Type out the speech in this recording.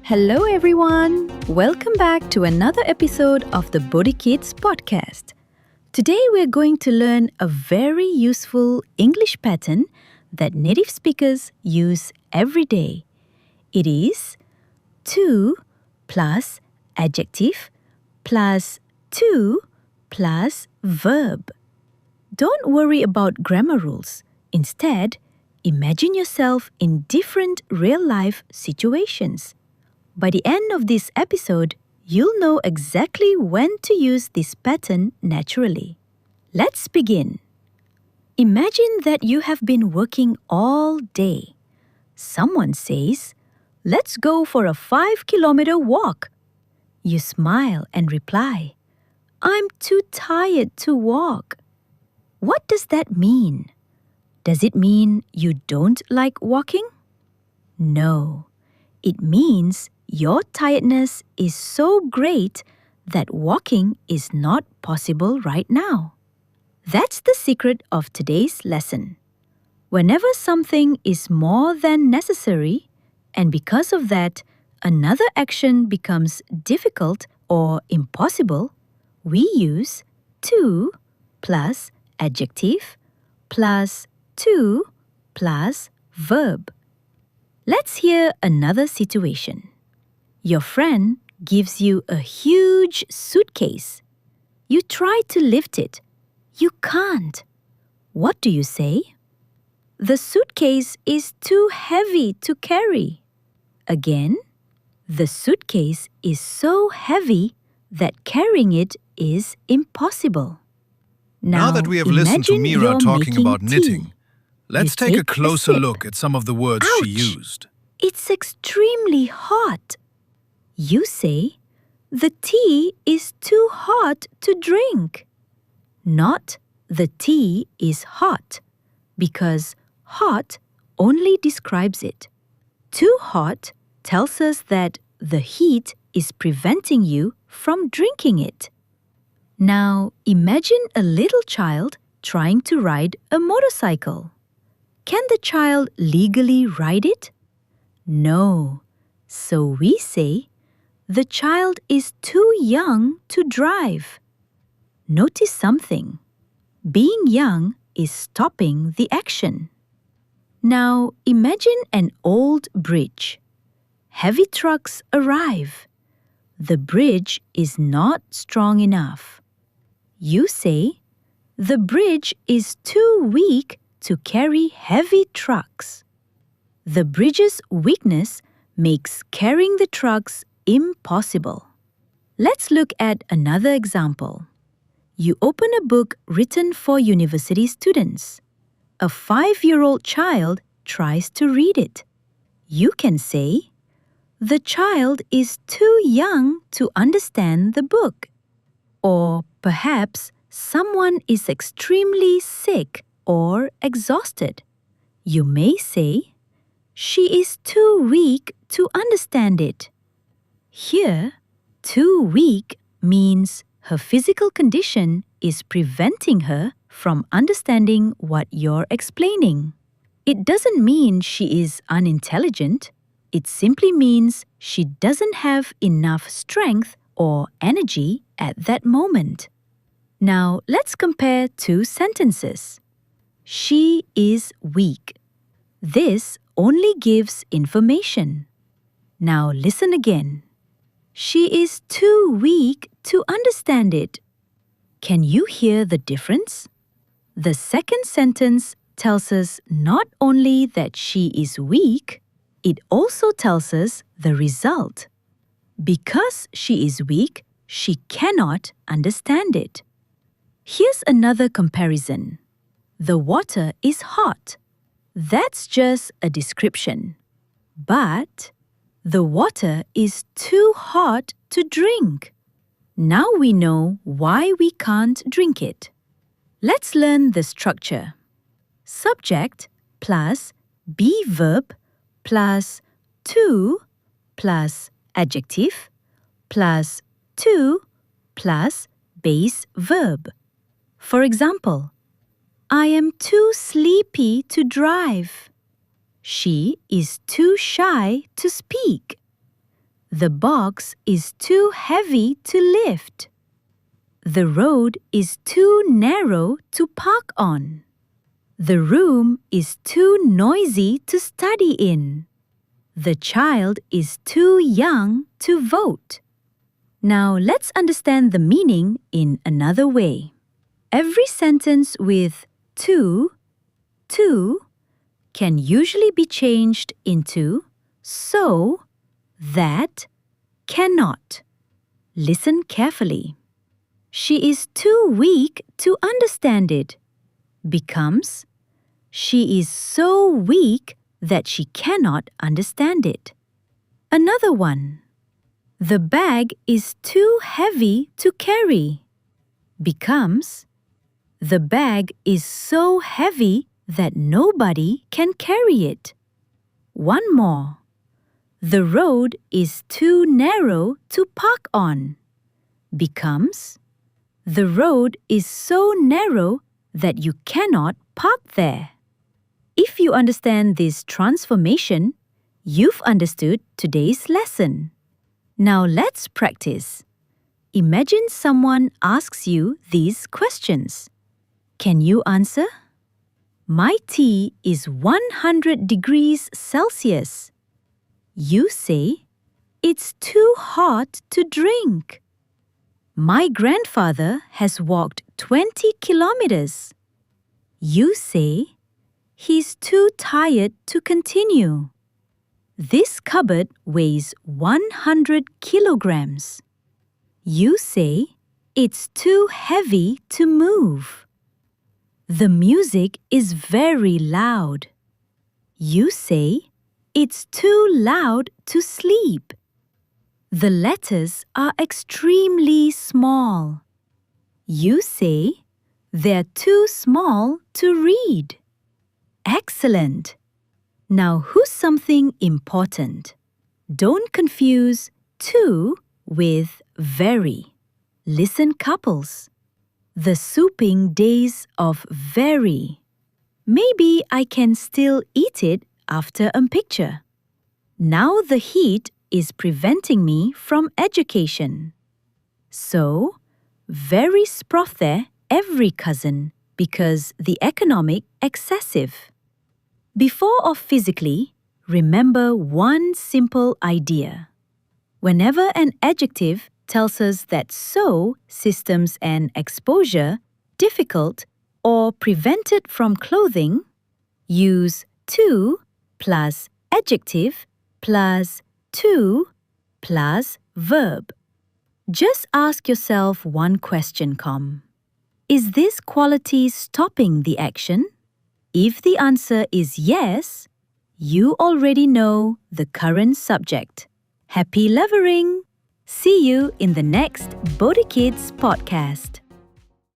Hello everyone! Welcome back to another episode of the BODHIKIDZ Podcast. Today we're going to learn a very useful English pattern that native speakers use every day. It is to plus adjective plus to plus verb. Don't worry about grammar rules. Instead, imagine yourself in different real-life situations. By the end of this episode, you'll know exactly when to use this pattern naturally. Let's begin. Imagine that you have been working all day. Someone says, "Let's go for a 5-kilometer walk." You smile and reply, "I'm too tired to walk." What does that mean? Does it mean you don't like walking? No. It means your tiredness is so great that walking is not possible right now. That's the secret of today's lesson. Whenever something is more than necessary, and because of that, another action becomes difficult or impossible, we use to plus adjective plus to plus verb. Let's hear another situation. Your friend gives you a huge suitcase. You try to lift it. You can't. What do you say? "The suitcase is too heavy to carry." Again, the suitcase is so heavy that carrying it is impossible. Now that we have listened to Mira talking about knitting, let's take a closer look at some of the words she used. It's extremely hot. You say, "The tea is too hot to drink." Not "the tea is hot," because hot only describes it. Too hot tells us that the heat is preventing you from drinking it. Now, imagine a little child trying to ride a motorcycle. Can the child legally ride it? No. So we say, "The child is too young to drive." Notice something. Being young is stopping the action. Now, imagine an old bridge. Heavy trucks arrive. The bridge is not strong enough. You say, "The bridge is too weak to carry heavy trucks." The bridge's weakness makes carrying the trucks impossible. Let's look at another example. You open a book written for university students. A 5-year-old child tries to read it. You can say, "The child is too young to understand the book." Or perhaps someone is extremely sick or exhausted. You may say, "She is too weak to understand it." Here, too weak means her physical condition is preventing her from understanding what you're explaining. It doesn't mean she is unintelligent. It simply means she doesn't have enough strength or energy at that moment. Now, let's compare two sentences. She is weak. This only gives information. Now listen again. She is too weak to understand it. Can you hear the difference? The second sentence tells us not only that she is weak, it also tells us the result. Because she is weak, she cannot understand it. Here's another comparison. The water is hot. That's just a description. But the water is too hot to drink. Now we know why we can't drink it. Let's learn the structure. Subject plus be verb plus to plus adjective plus to plus base verb. For example, "I am too sleepy to drive." She is too shy to speak. The box is too heavy to lift. The road is too narrow to park on. The room is too noisy to study in. The child is too young to vote. Now let's understand the meaning in another way. Every sentence with to can usually be changed into so, that, cannot. Listen carefully. She is too weak to understand it. Becomes, she is so weak that she cannot understand it. Another one. The bag is too heavy to carry. Becomes, the bag is so heavy that nobody can carry it. One more. The road is too narrow to park on. Becomes, the road is so narrow that you cannot park there. If you understand this transformation, you've understood today's lesson. Now let's practice. Imagine someone asks you these questions. Can you answer? My tea is 100 degrees Celsius. You say, it's too hot to drink. My grandfather has walked 20 kilometers. You say, he's too tired to continue. This cupboard weighs 100 kilograms. You say, it's too heavy to move. The music is very loud. You say, it's too loud to sleep. The letters are extremely small. You say, they're too small to read. Excellent! Now who's something important? Don't confuse too with very. Listen, couples. The souping days of very. Maybe I can still eat it after a picture. Now the heat is preventing me from education. So, very sprothe every cousin because the economic excessive. Before or physically, remember one simple idea. Whenever an adjective tells us that so systems and exposure difficult or prevented from clothing, use to plus adjective plus to plus verb. Just ask yourself one question, Is this quality stopping the action? If the answer is yes, you already know the current subject. Happy lovering! See you in the next BODHIKIDZ Podcast.